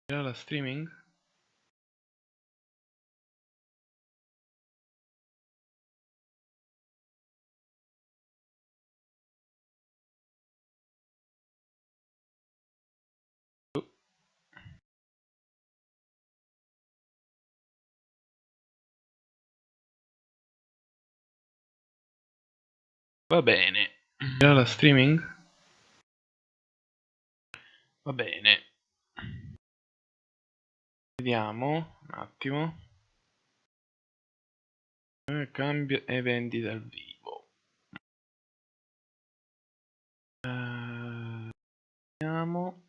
Era la streaming? Va bene. Era la streaming? Va bene. Vediamo un attimo. Cambia eventi dal vivo. Vediamo.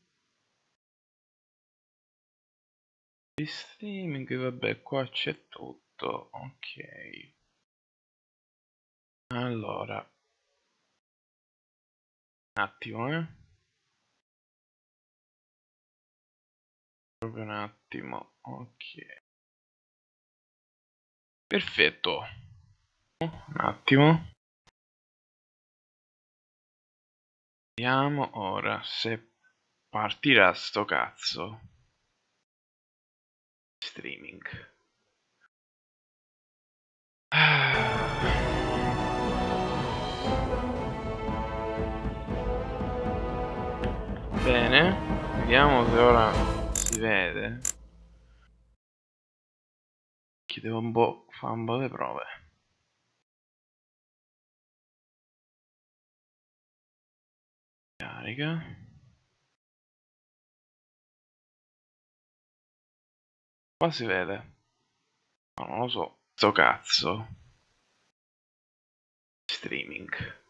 Di streaming, vabbè, qua c'è tutto. Ok. Allora. Un attimo, Proprio un attimo. Ok. Perfetto. Un attimo. Vediamo ora se partirà sto cazzo. Streaming. Bene, vediamo se ora si vede. Che devo un po' fare un po' le prove. Carica. Qua si vede. No, non lo so. Sto cazzo. Streaming.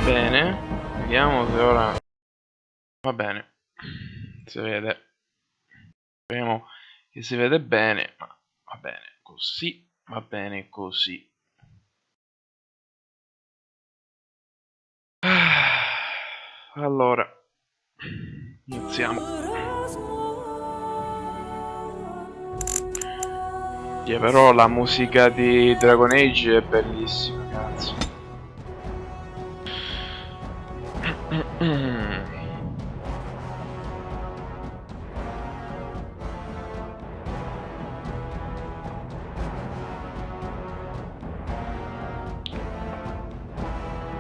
Bene, vediamo se ora va bene. Si vede. Speriamo che si vede bene, ma va bene così. Va bene così. Allora, iniziamo. Yeah, però la musica di Dragon Age è bellissima, cazzo.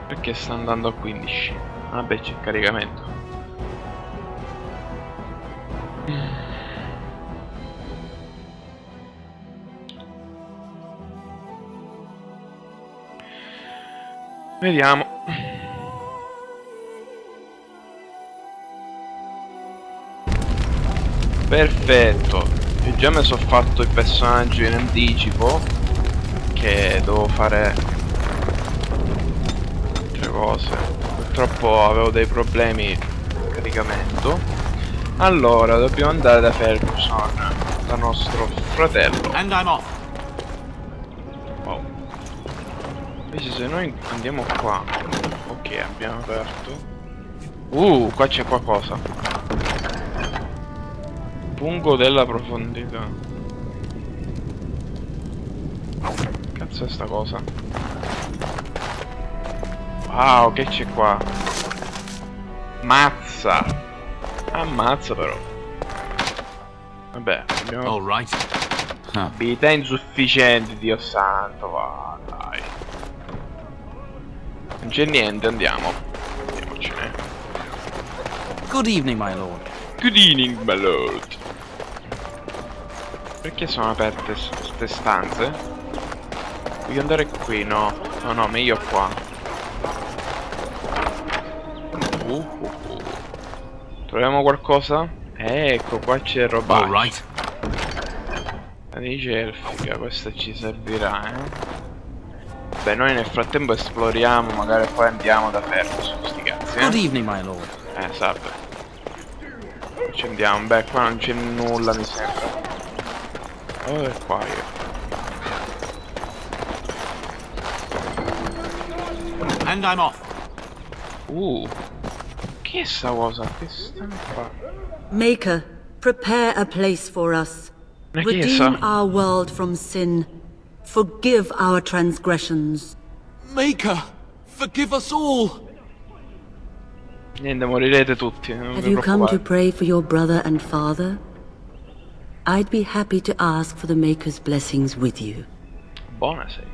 Perché sta andando a 15? Vabbè, c'è il caricamento. Vediamo. Perfetto. Io già mi sono fatto il personaggio in anticipo, che devo fare altre cose. Purtroppo avevo dei problemi di caricamento. Allora, dobbiamo andare da Ferguson, da nostro fratello. And I'm off. Wow. Invece se noi andiamo qua. Ok, abbiamo aperto. Qua c'è qualcosa. Fungo della profondità. Cazzo è sta cosa? Wow, che c'è qua? Mazza! Ammazza però. Vabbè, abbiamo All right. abilità insufficienti, Dio santo, va, dai. Non c'è niente, andiamo. Andiamocene. Good evening, my lord. Good evening, my lord. Perché sono aperte queste stanze? Voglio andare qui, no. No, no, meglio qua. Troviamo qualcosa? Ecco, qua c'è roba. All right. Radice elfica, questa ci servirà, Beh, noi nel frattempo esploriamo, magari poi andiamo da Ferguson, sti cazzi, Good evening, my lord. salve. Ci andiamo, beh, qua non c'è nulla, mi sembra. Oh, è qua io. And I'm off. Che è sta cosa? Che sta qua? Maker, prepare a place for us. Ma che Redeem sa? our world from sin. forgive our transgressions. Maker, forgive us all. Niente, morirete tutti, non Have vi you come to preoccupate. pray for your brother and father? I'd be happy to ask for the Maker's blessings with you. Buona sei.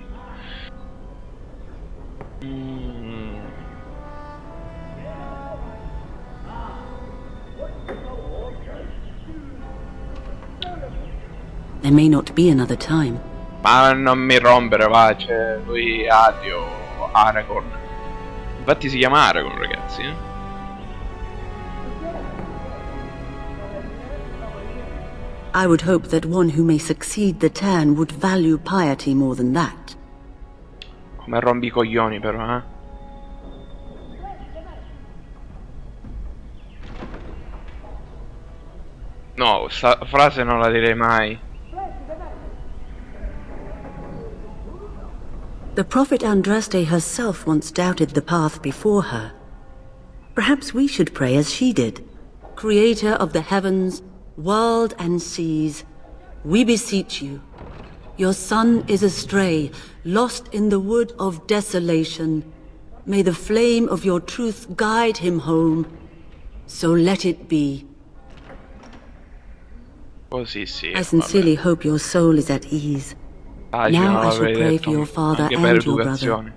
There may not be another time. Ma non mi rompere, va, cioè, lui Adio, Aragorn. Infatti si chiama Aragorn, ragazzi, eh? I would hope that one who may succeed the turn would value piety more than that. Come rompi i coglioni però, eh? No, sta frase non la direi mai. The prophet Andraste herself once doubted the path before her. Perhaps we should pray as she did. Creator of the heavens, world and seas, we beseech you. Your son is astray, lost in the wood of desolation. May the flame of your truth guide him home. So let it be. Così sì. I sincerely hope your soul is at ease. Now I shall pray for your father and your brother.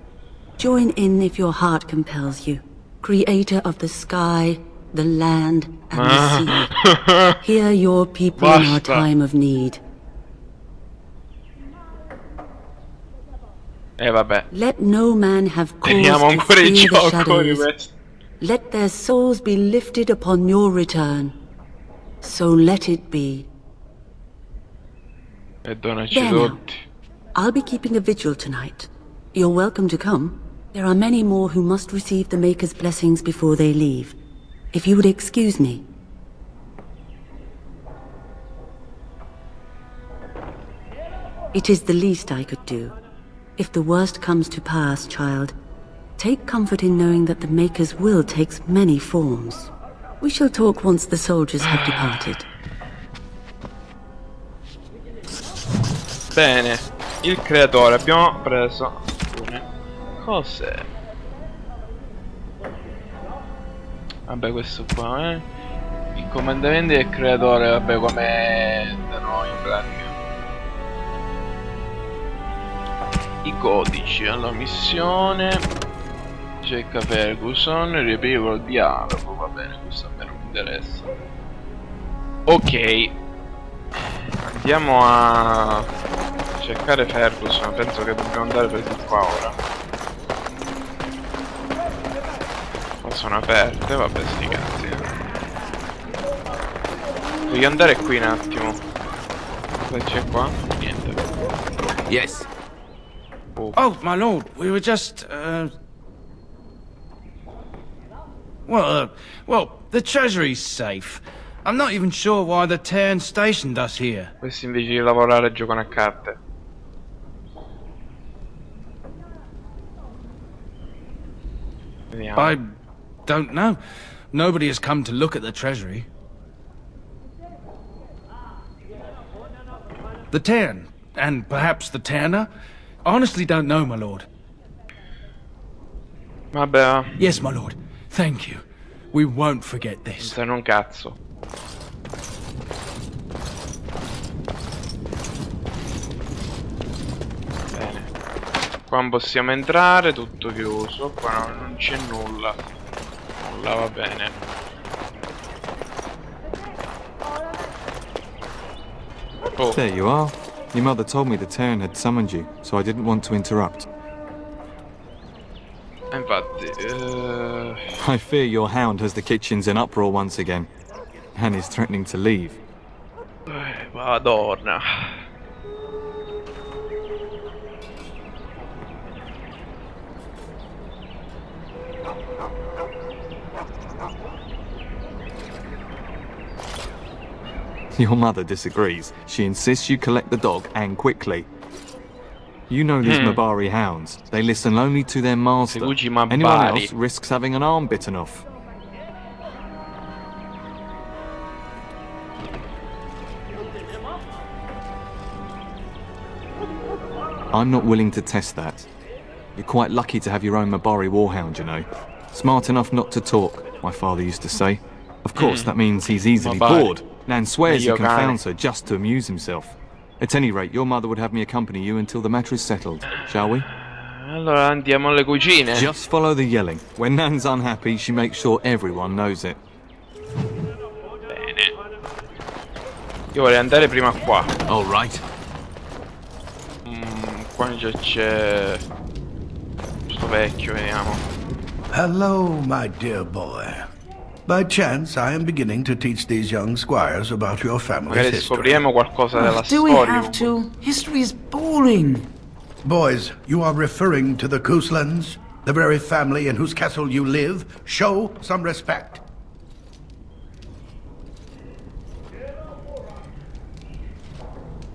Join in if your heart compels you. Creator of the sky, the land, and the sea. Hear your people in our time of need. Vabbè. Let no man have cause Teniamo to ancora il fear the gioco di shadows. questo. Let their souls be lifted upon your return. So let it be. E donaci There now. tutti. I'll be keeping a vigil tonight. You're welcome to come. There are many more who must receive the Maker's blessings before they leave. If you would excuse me. It is the least I could do. If the worst comes to pass, child, take comfort in knowing that the Maker's will takes many forms. We shall talk once the soldiers have departed. Bene, il creatore, abbiamo preso alcune cose. Vabbè, questo qua, il comandamento del creatore, vabbè, come da noi in pratica. I codici alla missione. Cerca Ferguson, riaprivo il dialogo, va bene, questo a me non mi interessa. Ok. Andiamo a cercare Ferguson, penso che dobbiamo andare per di qua ora. Qua sono aperte, vabbè sti cazzi. Voglio andare qui un attimo. Cosa c'è qua? Niente. Yes. Oh, my lord, we were just, well, the treasury's safe. I'm not even sure why the Terran stationed us here. Questi invece di lavorare giocano a carte. Vediamo. I don't know. Nobody has come to look at the treasury. The Terran, and perhaps the Terna? Honestly don't know, my lord. Vabbè. Yes, my lord. Thank you. We won't forget this. Non un cazzo. Bene. Qua non possiamo entrare, tutto chiuso. Qua non c'è nulla. Nulla, va bene. Oh. There you are. Your mother told me the Terran had summoned you, so I didn't want to interrupt. Infatti, I fear your hound has the kitchens in uproar once again, and is threatening to leave. Madonna. Your mother disagrees. She insists you collect the dog, and quickly. You know these Mabari hounds. They listen only to their master. Anyone else risks having an arm bitten off. I'm not willing to test that. You're quite lucky to have your own Mabari warhound, you know. Smart enough not to talk, my father used to say. Of course, that means he's easily bored. Nan swears he confounds her just to amuse himself. At any rate, your mother would have me accompany you until the matter is settled, shall we? Allora andiamo alle cucine. Just follow the yelling. When Nan's unhappy, she makes sure everyone knows it. Bene. Io vorrei andare prima qua. All right. Qua già c'è sto vecchio, vediamo. Hello, my dear boy. By chance, I am beginning to teach these young squires about your family's Magari history. scopriamo qualcosa della Do we storia. have to? History is boring. Boys, you are referring to the Couslands, the very family in whose castle you live. Show some respect.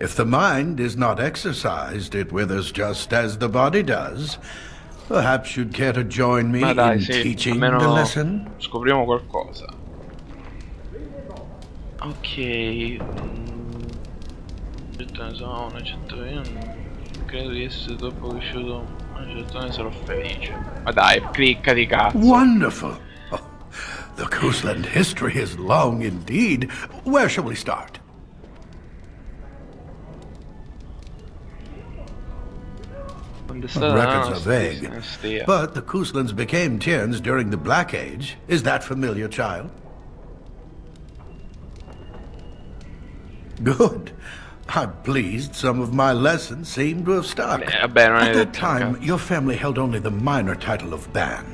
If the mind is not exercised, it withers just as the body does. Perhaps you'd care to join me Ma dai, in sì, teaching the almeno lesson? scopriamo qualcosa. Ok. Credo di essere troppo cresciuto. Ne sarò felice. Ma dai, clicca di cazzo. Wonderful. Oh, the Cousland history is long indeed. Where shall we start? Records are vague, but the Couslands became Tierns during the Black Age. Is that familiar, child? Good. I'm pleased some of my lessons seem to have stuck. At that time, your family held only the minor title of Ban.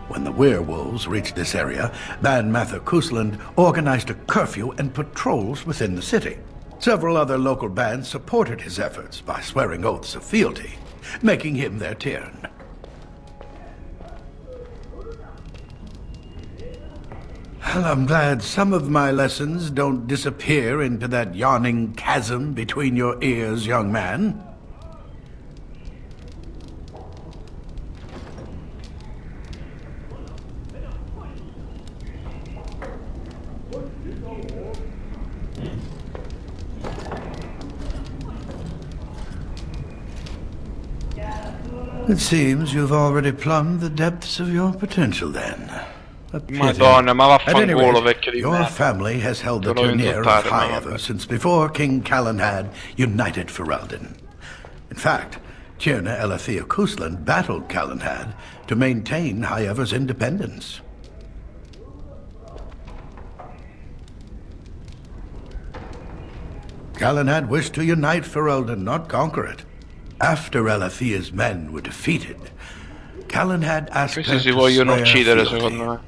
When the werewolves reached this area, Ban Mather Cousland organized a curfew and patrols within the city. Several other local bands supported his efforts by swearing oaths of fealty, making him their Tiern. Well, I'm glad some of my lessons don't disappear into that yawning chasm between your ears, young man. It seems you've already plumbed the depths of your potential, then. Madonna, ma vaffanculo, vecchio di your family has held the Tourneur of High ever since before King Calenhad united Ferelden. In fact, Tierna Elethea Cousland battled Calenhad to maintain High Ever's independence. Calenhad wished to unite Ferelden, not conquer it. After Elethea's men were defeated, Calenhad asked her to swear fealty.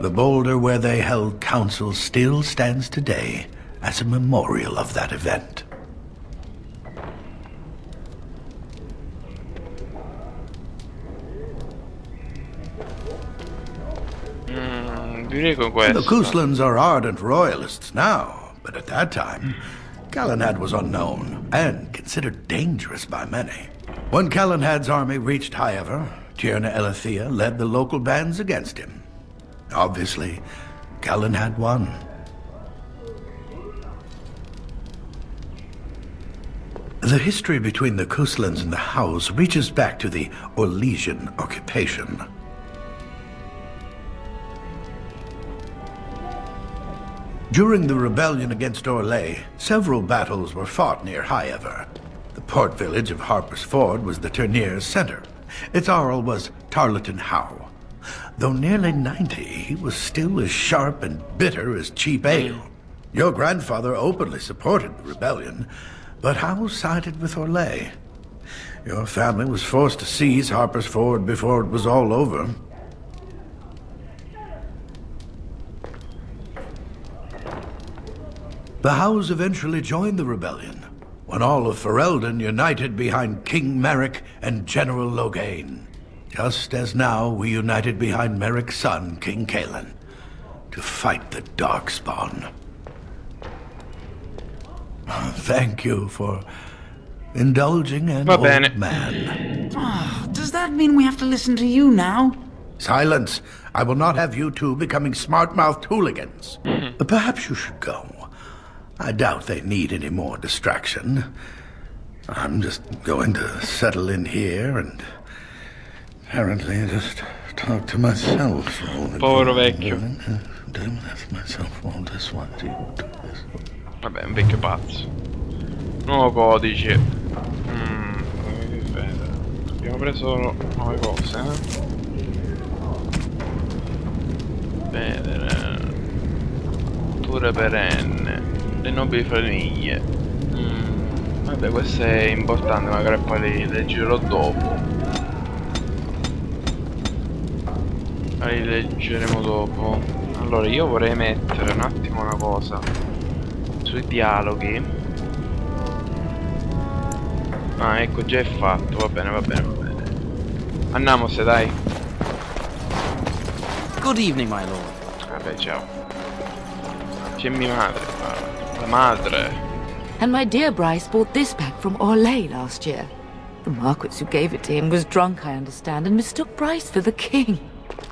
The boulder where they held council still stands today as a memorial of that event. The Couslands are ardent royalists now, but at that time, Calenhad was unknown and considered dangerous by many. When Calenhad's army reached Highever, Tierna Elethea led the local bands against him. Obviously, Calenhad won. The history between the Couslands and the House reaches back to the Orlesian occupation. During the rebellion against Orlais, several battles were fought near Highever. The port village of Harper's Ford was the Tourneur's center. Its Arl was Tarleton Howe. Though nearly 90, he was still as sharp and bitter as cheap ale. Your grandfather openly supported the rebellion, but Howe sided with Orlais. Your family was forced to seize Harper's Ford before it was all over. The Howes eventually joined the rebellion, when all of Ferelden united behind King Merrick and General Loghain. Just as now we united behind Merrick's son, King Cailan, to fight the Darkspawn. Thank you for indulging an old man. Does that mean we have to listen to you now? Silence! I will not have you two becoming smart-mouthed hooligans. Perhaps you should go. I doubt they need any more distraction. I'm just going to settle in here and apparently just talk to myself. Povero vecchio. Vabbè, un vecchio pazzo. Nuovo codice. Abbiamo preso nuove cose, Vedere. Cultura perenne. Le nobili famiglie. Vabbè, questo è importante, magari poi li leggerò dopo. Li leggeremo dopo. Allora, io vorrei mettere un attimo una cosa sui dialoghi. Ah, ecco, già è fatto. Va bene, va bene, va bene. Andiamo, se dai. Good evening, my lord. Vabbè, ciao. C'è mia madre qua. La madre. And my dear Bryce bought this back from Orlais last year. The Marquis who gave it to him was drunk, I understand, and mistook Bryce for the king.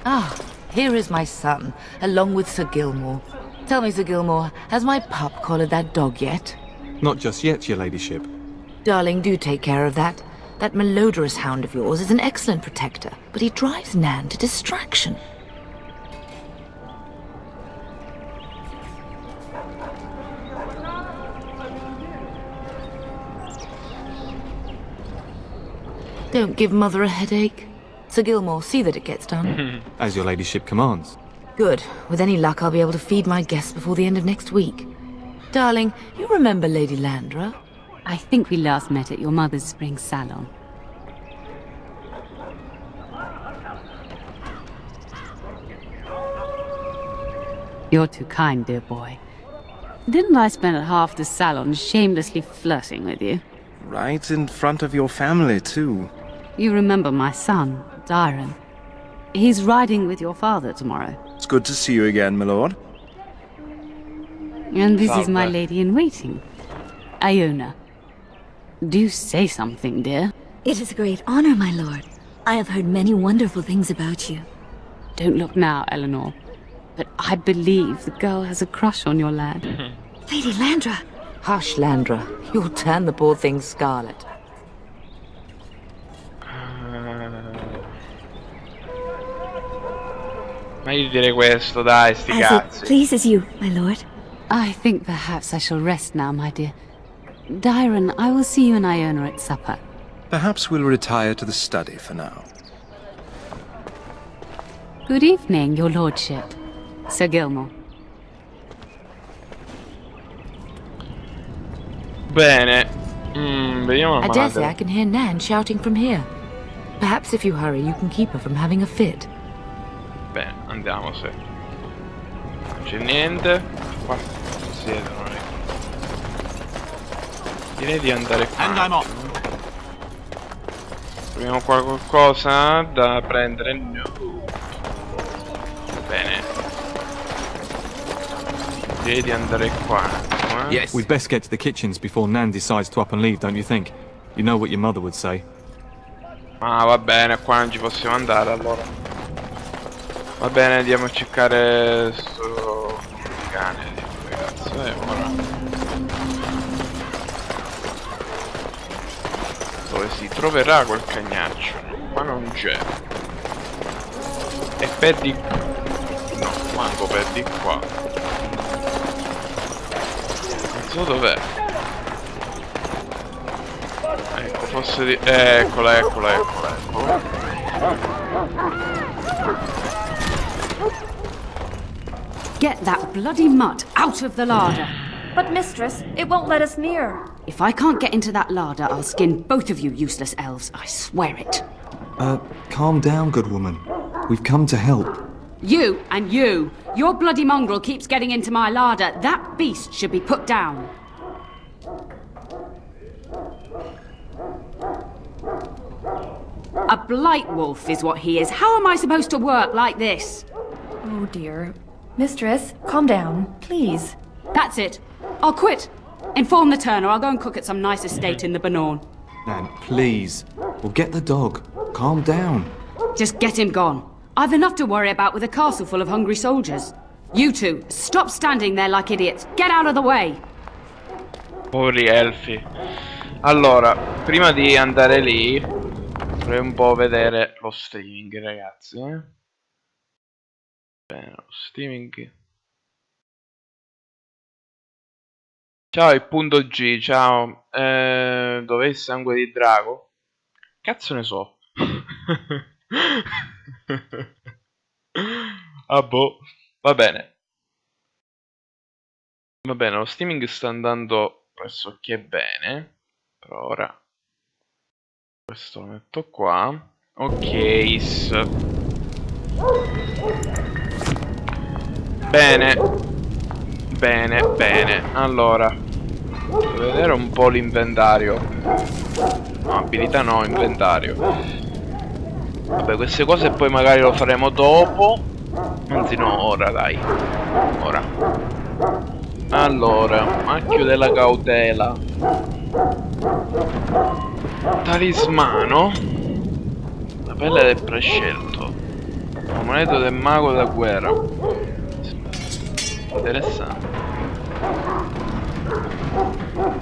Ah, here is my son, along with Sir Gilmore. Tell me, Sir Gilmore, has my pup collared that dog yet? Not just yet, your ladyship. Darling, do take care of that. That malodorous hound of yours is an excellent protector, but he drives Nan to distraction. Don't give Mother a headache. Sir Gilmore, see that it gets done. As your ladyship commands. Good. With any luck, I'll be able to feed my guests before the end of next week. Darling, you remember Lady Landra? I think we last met at your mother's spring salon. You're too kind, dear boy. Didn't I spend half the salon shamelessly flirting with you? Right in front of your family, too. You remember my son, Dyron. He's riding with your father tomorrow. It's good to see you again, my lord. And this is my lady-in-waiting, Iona. Do say something, dear. It is a great honor, my lord. I have heard many wonderful things about you. Don't look now, Eleanor. But I believe the girl has a crush on your lad. Lady Landra! Hush, Landra. You'll turn the poor thing scarlet. Ma io direi questo, dai, sti As cazzi. it pleases you, my lord. I think perhaps I shall rest now, my dear. Dyron, I will see you and Iona at supper. Perhaps we'll retire to the study for now. Good evening, your lordship. Sir Gilmore. Bene. Vediamo la I dare say madre. I can hear Nan shouting from here. Perhaps if you hurry, you can keep her from having a fit. Bene, andiamo, se. Non c'è niente. Qua si siedono. Direi di andare qua. And I'm off. Troviamo qua qualcosa da prendere? No. Bene. Direi di andare qua. Yes. We'd best get to the kitchens before Nan decides to up and leave, don't you think? You know what your mother would say. Ah, va bene, qua non ci possiamo andare allora. Va bene, andiamo a cercare sto cane. Che cazzo è ora? Dove si troverà quel cagnaccio? Qua non c'è. E per di... no, manco per di qua. Non so dov'è. Ecco, forse di... eccola, eccola, eccola, eccola. Get that bloody mutt out of the larder. But mistress, it won't let us near. If I can't get into that larder, I'll skin both of you useless elves. I swear it. Calm down, good woman. We've come to help. You and you. Your bloody mongrel keeps getting into my larder. That beast should be put down. A blight wolf is what he is. How am I supposed to work like this? Oh dear. Mistress, calm down, please. That's it. I'll quit. Inform the turner. I'll go and cook at some nice estate in the Banorn. Nan, please. We'll get the dog. Calm down. Just get him gone. I've enough to worry about with a castle full of hungry soldiers. You two, stop standing there like idiots. Get out of the way. Poveri elfi. Allora, prima di andare lì vorrei un po' vedere lo streaming, ragazzi. Bene, lo streaming. Ciao, il punto G, ciao. Dov'è il sangue di drago? Cazzo ne so. Ah boh. Va bene. Va bene, lo streaming sta andando pressoché bene. Per ora. Questo lo metto qua. Ok. Bene. Bene, bene. Allora, devo vedere un po' l'inventario. No, abilità no, inventario. Vabbè, queste cose poi magari lo faremo dopo. Anzi no, ora dai. Ora. Allora, macchio della cautela. Talismano. La pelle del prescelto. La moneta del mago da guerra. Interessante.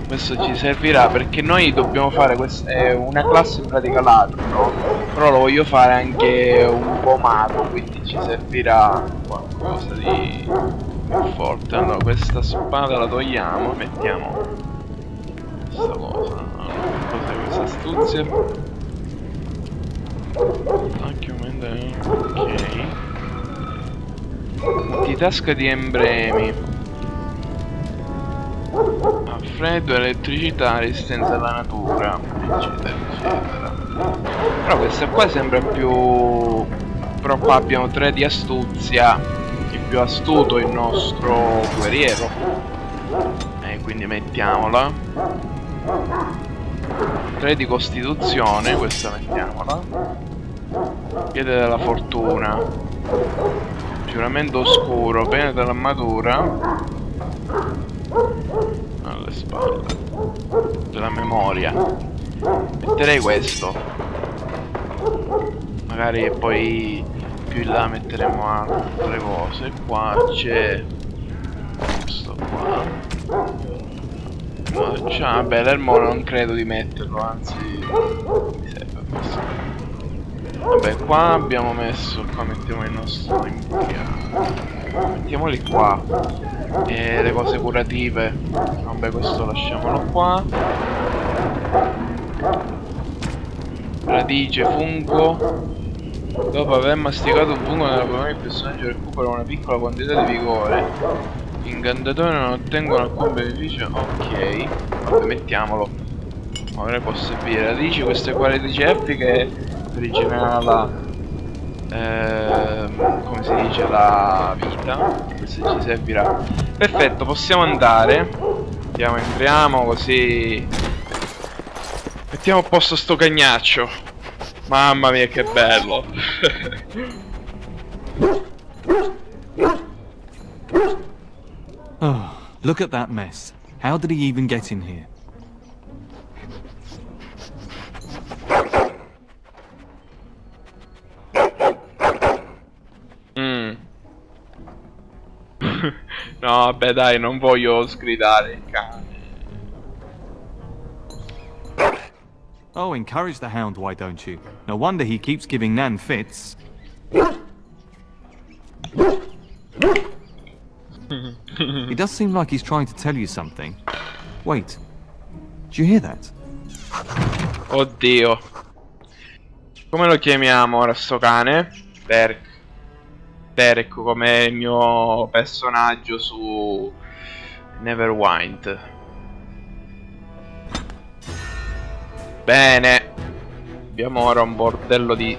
Questo ci servirà perché noi dobbiamo fare una classe in pratica ladro, no? Però lo voglio fare anche un po' mago, quindi ci servirà qualcosa di più forte. Allora questa spada la togliamo, mettiamo questa cosa. Cos'è questa astuzia? Ok. Multitasca di emblemi. A freddo, elettricità, resistenza alla natura, eccetera eccetera. Però questa qua sembra più... Però qua abbiamo 3 di astuzia. È più astuto il nostro guerriero. Quindi mettiamola. 3 di costituzione, questa mettiamola. Piede della fortuna. Giuramento oscuro, penetra l'armatura. Alle spalle. Della memoria. Metterei questo. Magari poi più in là metteremo altre cose. Qua c'è questo qua. Vabbè, l'ermo non credo di metterlo, anzi mi serve questo. Vabbè, qua abbiamo messo, qua mettiamo il nostro mettiamoli qua. E le cose curative, vabbè, questo lasciamolo qua. Radice, fungo. Dopo aver masticato un fungo nella polmone, il personaggio recupera una piccola quantità di vigore. Gli incantatori non ottengono alcun beneficio. Ok, vabbè, mettiamolo. Magari può servire. Radici, queste qua radici effiche rigenerare la come si dice, la vita. Questo ci servirà. Perfetto, possiamo andare. Andiamo, entriamo così mettiamo a posto sto cagnaccio. Mamma mia che bello. Oh, look at that mess. How did he even get in here? No, vabbè, dai, non voglio sgridare il cane. Oh, encourage the hound, why don't you? No wonder he keeps giving Nan fits. He does seem like he's trying to tell you something. Wait, did you hear that? Oddio. Come lo chiamiamo ora sto cane? Derek, come il mio personaggio su Neverwind. Bene. Abbiamo ora un bordello di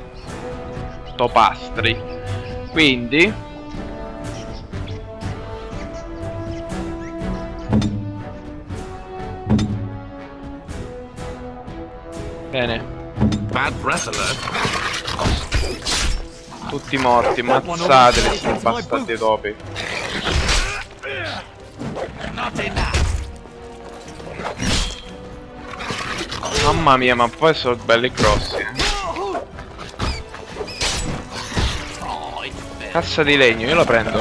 topastri. Quindi bene. Bad breath alert. Tutti morti, mazzateli sti bastardi topi. Mamma mia, ma poi sono belli grossi. Cassa di legno, io la prendo,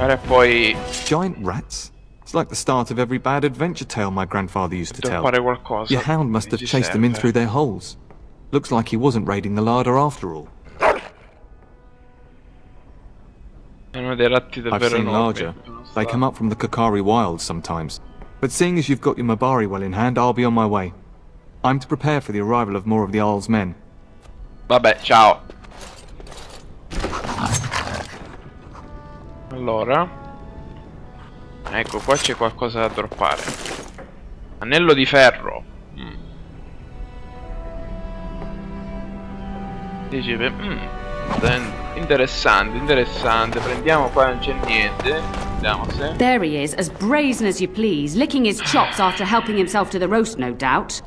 Ora poi... Giant rats? It's like the start of every bad adventure tale my grandfather used to tell. Fare qualcosa. Your hound must have chased them in through their holes. Looks like he wasn't raiding the larder after all. Sono dei ratti davvero I've seen enormi. larger. They come up from the Kakari wilds sometimes. But seeing as you've got your Mabari well in hand, I'll be on my way. I'm to prepare for the arrival of more of the Jarl's men. Vabbè, ciao. Allora, ecco, qua c'è qualcosa da droppare. Anello di ferro. Dici, interessante, interessante. Prendiamo qua, non c'è niente. Vediamo se... There he is, as brazen as you please, licking his chops after helping himself to the roast, no doubt.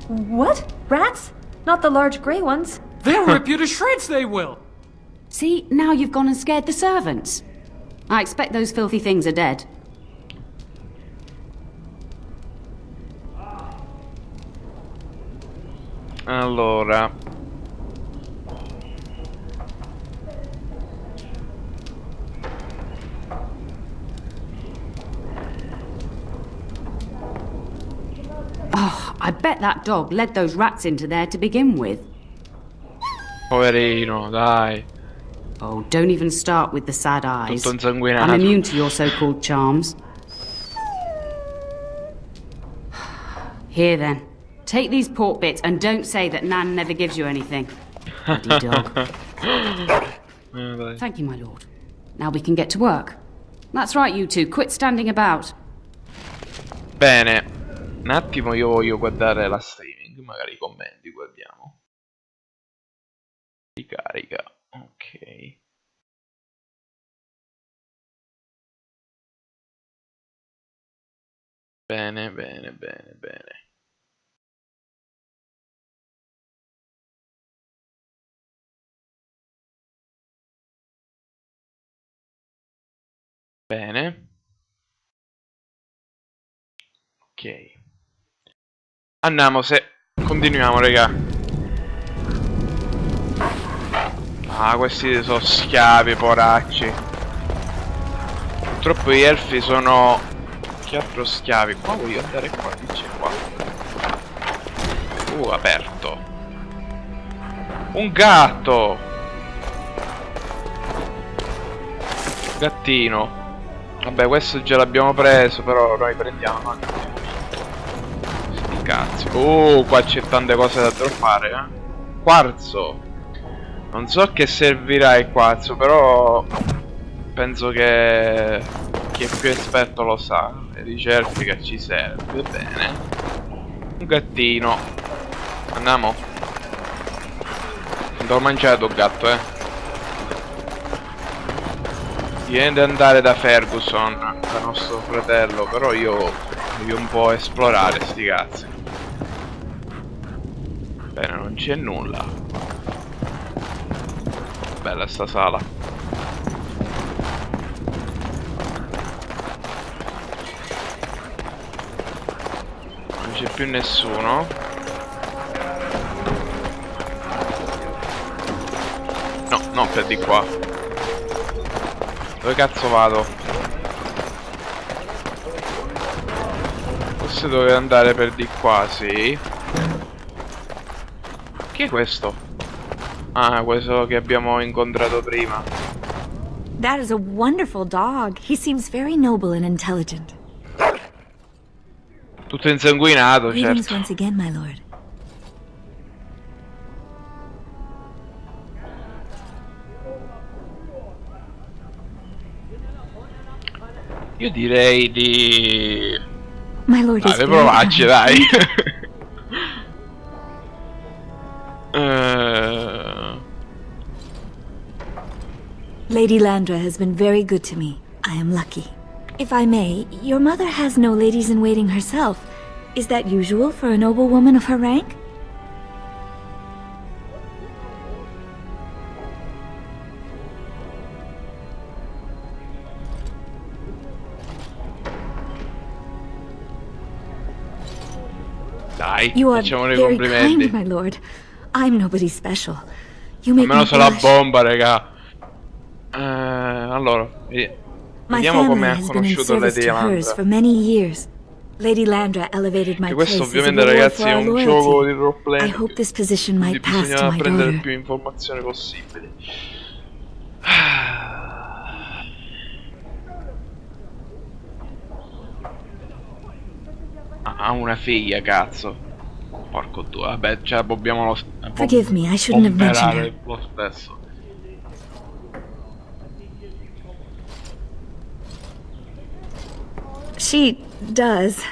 What? Rats? Not the large grey ones. They'll rip you to shreds, they will! See, now you've gone and scared the servants. I expect those filthy things are dead. Allora, Oh, I bet that dog led those rats into there to begin with. poverino, dai. Oh, don't even start with the sad eyes. Tutto insanguinato. I'm immune to your so-called charms. Here then, take these pork bits and don't say that Nan never gives you anything. Bloody dog. Thank you, my lord. Now we can get to work. That's right, you two. Quit standing about. Bene. Un attimo, io voglio guardare la streaming. Magari i commenti guardiamo. Ricarica. Ok. Bene, bene, bene, bene. Bene. Ok. Andiamo, se continuiamo, raga. Ah, questi sono schiavi, poracci. Purtroppo gli elfi sono 4 schiavi. Qua voglio andare qua, che c'è qua? Aperto. Un gatto. Gattino. Vabbè, questo già l'abbiamo preso, però noi prendiamo. Sti cazzi. Qua c'è tante cose da droppare, eh. Quarzo. Non so che servirà il quarzo, però penso che chi è più esperto lo sa. E dice elfi che ci serve. Bene. Un gattino. Andiamo. Non t'ho mangiato il gatto, Viene ad andare da Ferguson, da nostro fratello, però io voglio un po' esplorare sti cazzi. Bene, non c'è nulla. Bella sta sala. Non c'è più nessuno. No, no, per di qua. Dove cazzo vado? Forse dovevo andare per di qua, sì. Chi è questo? Ah, questo che abbiamo incontrato prima. That is a wonderful dog. He seems very noble and intelligent. Tutto insanguinato, Greetings certo. once again, my lord. Io direi di... My lord is Dai, very provarci, kind. dai. Lady Landra has been very good to me. I am lucky. If I may, your mother has no ladies-in-waiting herself. Is that usual for a noble woman of her rank? Dai, You are facciamo i very complimenti. kind, my lord. I'm nobody special. You make Almeno me se la blush. bomba, raga. Allora, My vediamo come family ha has been in conosciuto service Lady to hers Landra. for many years. Lady Landra elevated my Che place questo as a ovviamente, reward ragazzi, for è our un gioco di loyalty. I roleplay, hope this position quindi might pass to bisogna my prendere daughter. più informazioni possibili. Ha una figlia, cazzo. Porco due, vabbè, cioè dobbiamo Forgive me, I shouldn't have mentioned her. lo stesso. She does.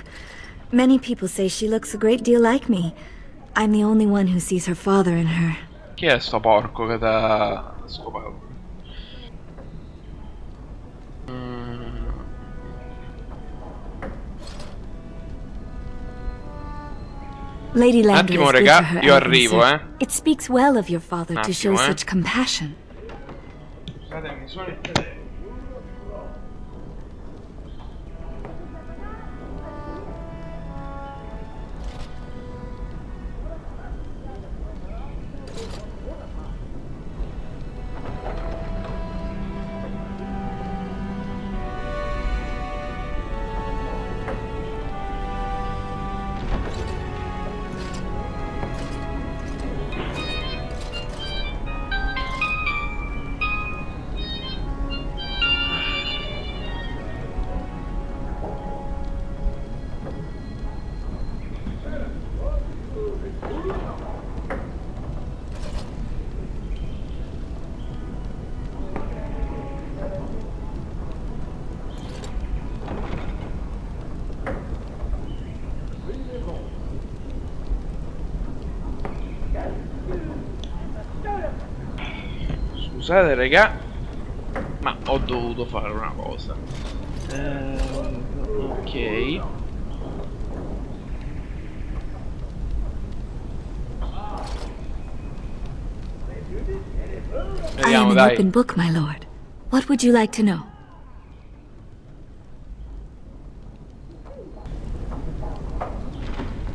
Many people say she looks a great deal like me. I'm the only one who sees her father in her. Chi è sto porco che t'ha scopato? Lady Landra Attimo, is good raga, to her io elders, arrivo, sir. It speaks well of your father to show Attimo, such compassion. Scusate, mi suona il telefono. Scusate, raga, ma ho dovuto fare una cosa. Ok. I am Vediamo, an dai. open book, my lord. What would you like to know?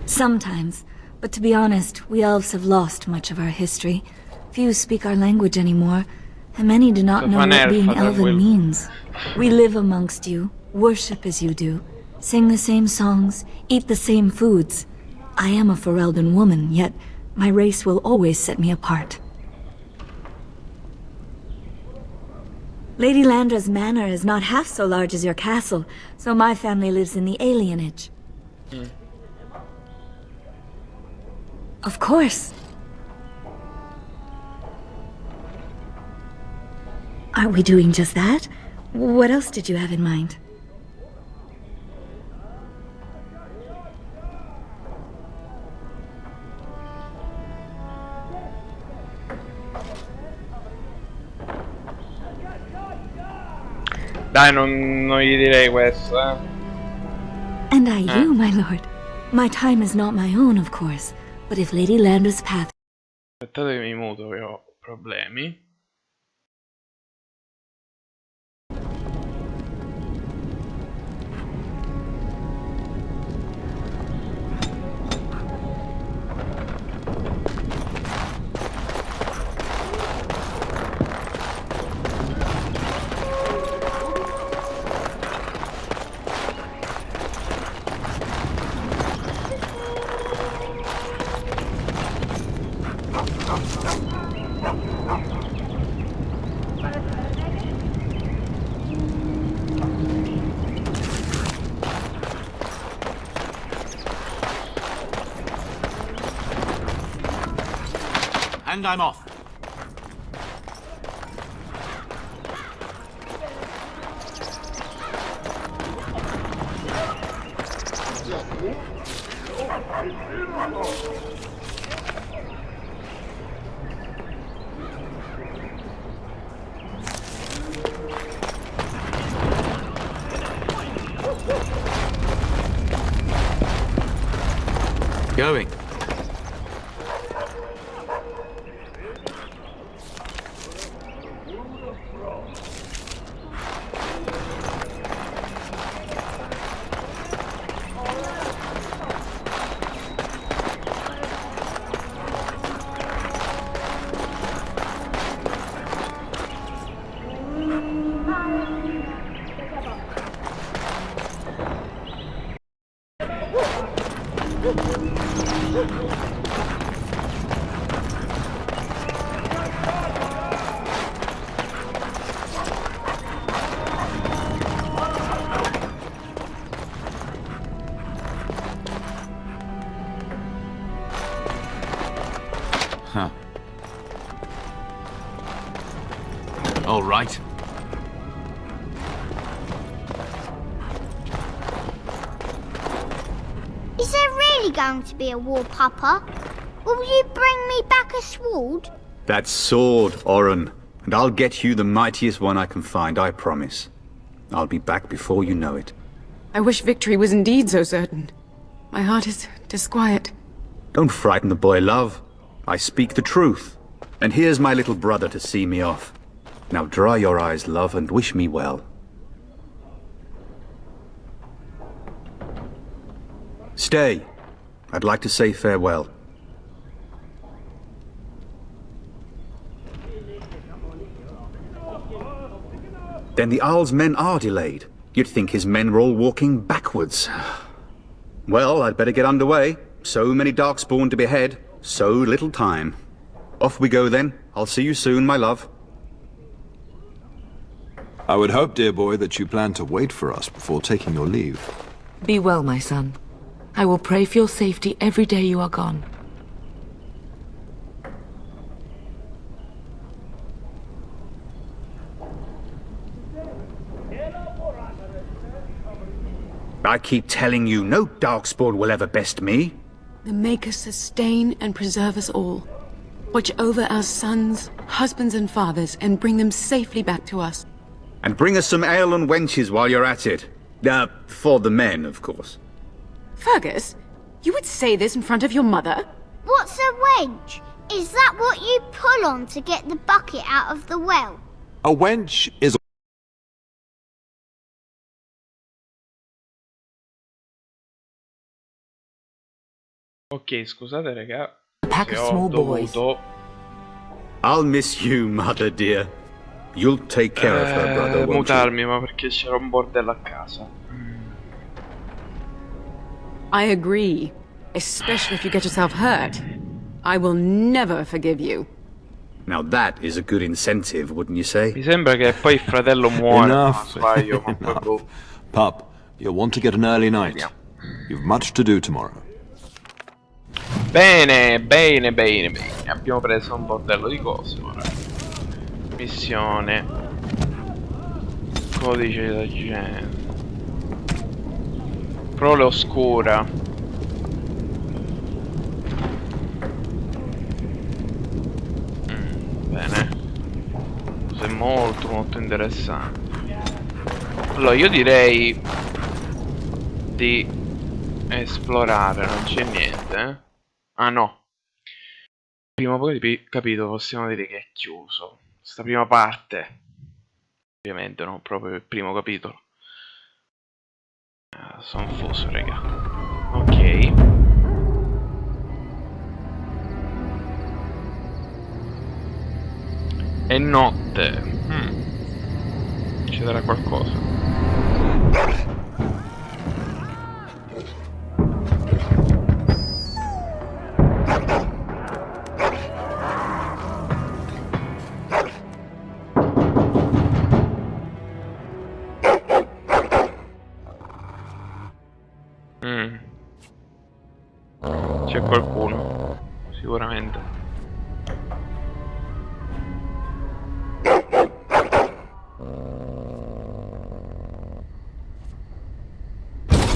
Sometimes, but to be honest, we elves have lost much of our history. Few speak our language anymore, and many do not know what being elven means. We live amongst you, worship as you do, sing the same songs, eat the same foods. I am a Ferelden woman, yet my race will always set me apart. Lady Landra's manor is not half so large as your castle, so my family lives in the alienage. Of course. Are we doing just that? What else did you have in mind? Dai, non gli direi questo, eh. And I you, my lord. My time is not my own, of course, but if Lady Landra's path... Aspettate che mi muto, che ho problemi. And I'm off. Going. Huh. All right. Is there really going to be a war, Papa? Will you bring me back a sword? That sword, Oren. And I'll get you the mightiest one I can find, I promise. I'll be back before you know it. I wish victory was indeed so certain. My heart is disquiet. Don't frighten the boy, love. I speak the truth. And here's my little brother to see me off. Now dry your eyes, love, and wish me well. Stay. I'd like to say farewell. Then the Owl's men are delayed. You'd think his men were all walking backwards. Well, I'd better get underway. So many Darkspawn to behead, so little time. Off we go then. I'll see you soon, my love. I would hope, dear boy, that you plan to wait for us before taking your leave. Be well, my son. I will pray for your safety every day you are gone. I keep telling you, no Darkspawn will ever best me. The Maker sustain and preserve us all. Watch over our sons, husbands and fathers, and bring them safely back to us. And bring us some ale and wenches while you're at it. For the men, of course. Fergus, you would say this in front of your mother? What's a wench? Is that what you pull on to get the bucket out of the well? A wench is... Ok, scusate raga. Pack of small boys. I'll miss you, mother dear. You'll take care of her, brother, won't mutarmi, you? ma perché c'era un bordello a casa. I agree. Especially if you get yourself hurt. I will never forgive you. Now that is a good incentive, wouldn't you say? Mi sembra che poi il fratello muore. Enough. Sbaglio, ma Enough. proprio... Pup, you'll want to get an early night. You've much to do tomorrow. Bene, bene, bene, bene. Abbiamo preso un bordello di cose ora. Missione. Codice da gente. Prole oscura. Bene. Cose molto molto interessanti. Allora io direi di esplorare, non c'è niente, eh? Ah no. Prima poi capito, possiamo dire che è chiuso. Sta prima parte. Ovviamente non proprio il primo capitolo. Sono fuso, raga. Ok. È notte. Ci darà qualcosa. C'è qualcuno, sicuramente.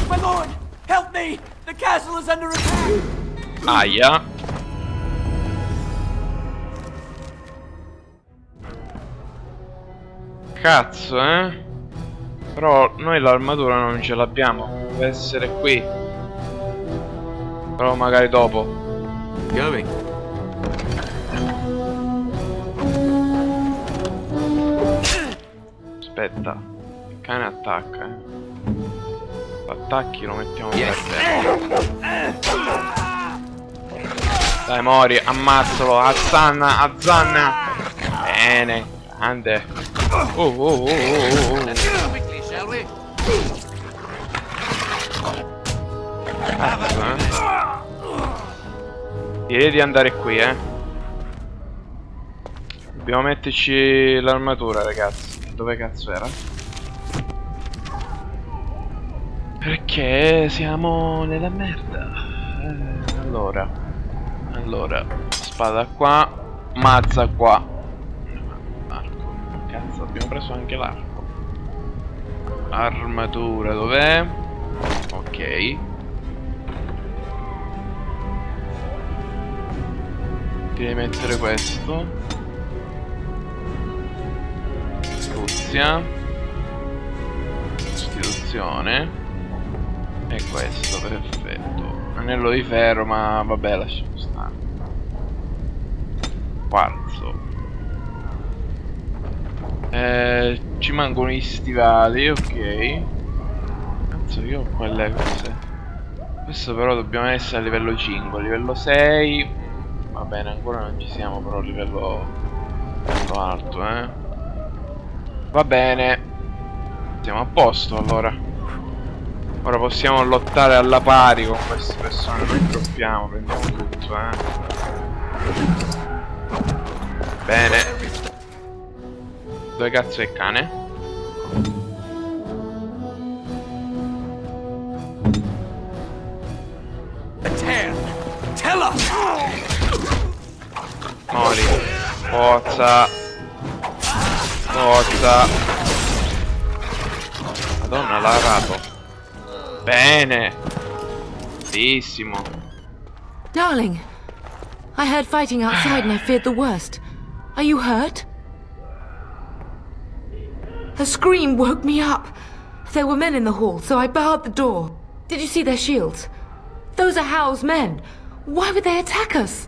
My lord, help me! The castle is under attack! Aia. Cazzo, eh? Però noi l'armatura non ce l'abbiamo. Deve essere qui. Però magari dopo. Going. Aspetta. Il cane attacca, eh. Attacchi lo mettiamo per terra. Dai Mori, ammazzalo, azzanna. Bene, grande. Quickly, shall we? Cazzo, eh. Direi di andare qui, Dobbiamo metterci l'armatura, ragazzi. Dove cazzo era? Perché siamo nella merda. Allora, spada qua, mazza qua. Arco. Cazzo, abbiamo preso anche l'arco. Armatura, dov'è? Ok. Devi mettere questo. Astuzia. Costituzione. E questo, perfetto. Anello di ferro, ma vabbè, lasciamo stare. Quarzo. Ci mancano gli stivali, ok. Cazzo, io ho quelle cose. Questo però dobbiamo essere a livello 5. Livello 6. Va bene, ancora non ci siamo, però a livello alto, Va bene. Siamo a posto allora. Ora possiamo lottare alla pari con queste persone. Noi droppiamo, prendiamo tutto, Bene. Dove cazzo è il cane? Mori. Forza. Madonna, l'ha arato. Bene. Bellissimo. Darling, I heard fighting outside and I feared the worst. Are you hurt? A scream woke me up. There were men in the hall, so I barred the door. Did you see their shields? Those are Howe's men. Why would they attack us?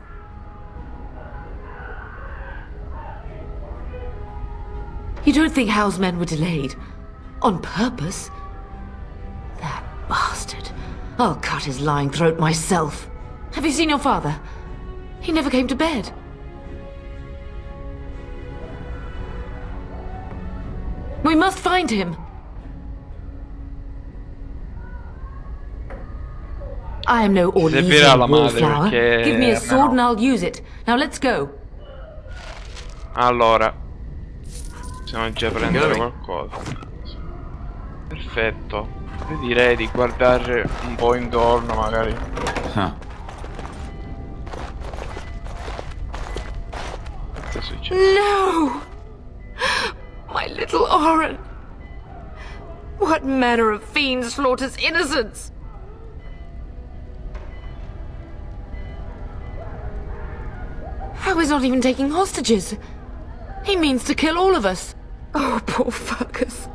You don't think Howe's men were delayed? On purpose? That bastard. I'll cut his lying throat myself. Have you seen your father? He never came to bed. We must find him. I am no Orlesian wallflower. Give me a sword and I'll use it. Now let's go. Allora, possiamo già prendere qualcosa. Perfetto. Io direi di guardare un po' intorno, magari. Cosa succede? No! My little Oren! What manner of fiend slaughters innocents? How is not even taking hostages? He means to kill all of us. Oh, poor Fergus.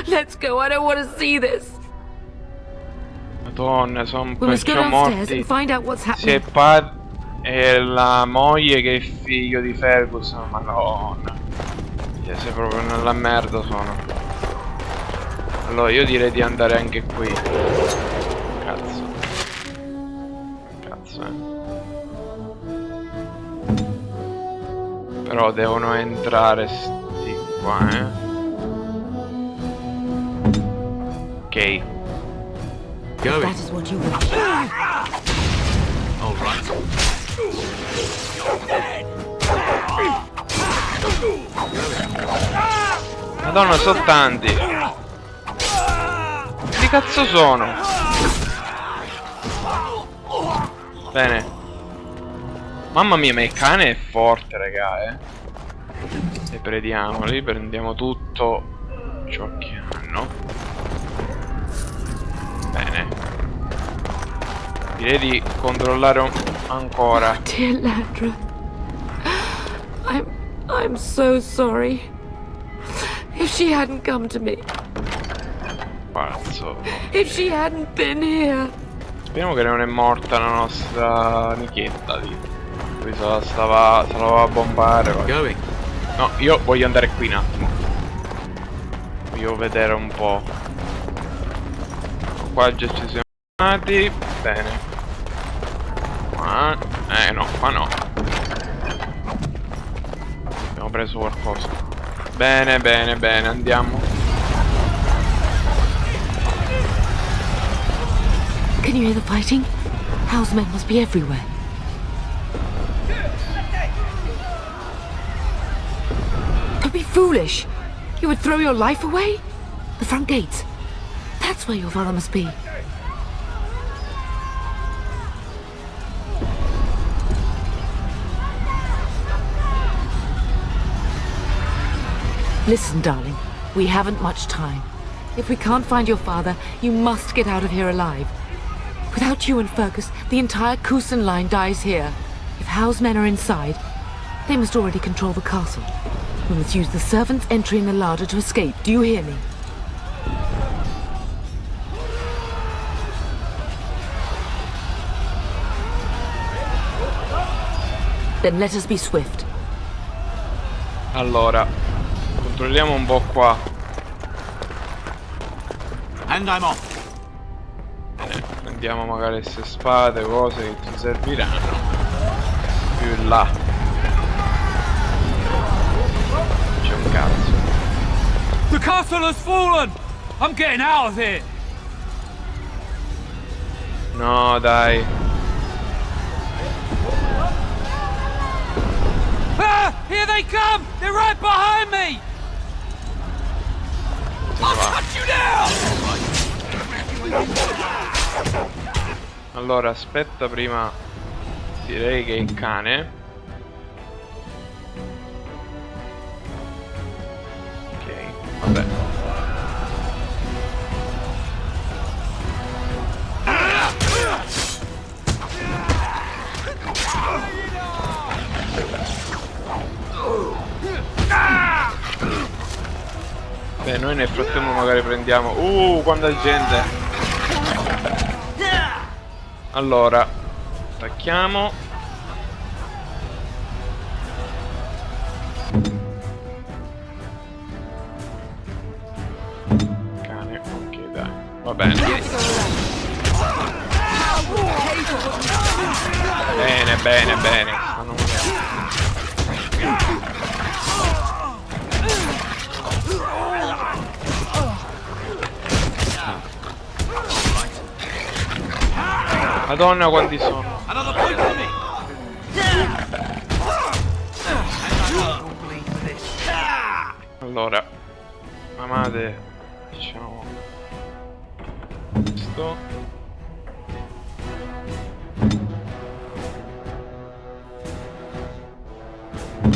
Let's go, I don't want to see this. Madonna, sono We must go downstairs morti. and find out what's happening. Sia il padre e la moglie che il figlio di Ferguson. Madonna. Se proprio nella merda sono. Allora io direi di andare anche qui. Cazzo. Però devono entrare sti qua, Ok. That is what you want. All right. Madonna, sono tanti. Che cazzo sono? Bene. Mamma mia, ma il cane è forte, raga, E prendiamo tutto ciò che hanno. Bene. Direi di controllare ancora. Oh, dear Landra. I'm so sorry. If she hadn't come to me. Pazzo. If she hadn't been here. Speriamo che non è morta la nostra amichetta lì. Lui se la stava a bombare. No, io voglio andare qui un attimo. Voglio vedere un po'. Qua già ci siamo andati. Bene. Qua. No, qua no. Abbiamo preso qualcosa. Bene, andiamo. Can you hear the fighting? Howe's men must be everywhere. Don't be foolish. You would throw your life away? The front gates. That's where your father must be. Listen, darling. We haven't much time. If we can't find your father, you must get out of here alive. Without you and Fergus, the entire Kusen line dies here. If Hal's men are inside, they must already control the castle. We must use the servants' entry in the larder to escape. Do you hear me? Then let us be swift. Allora, controlliamo un po' qua. And I'm off. Bene, prendiamo magari queste spade, cose che ci serviranno. Più in là. C'è un cazzo. The castle has fallen! I'm getting out of here! No, dai. Ah! Here they come! They're right behind me! I'll cut you down! Allora, aspetta prima. Direi che il cane. Ok, vabbè. Beh, noi nel frattempo magari prendiamo... quanta gente! Allora, attacchiamo. Cane, ok, dai. Va bene. Bene, bene, bene. Stanno Madonna, quanti sono. Allora, mamate, diciamo questo.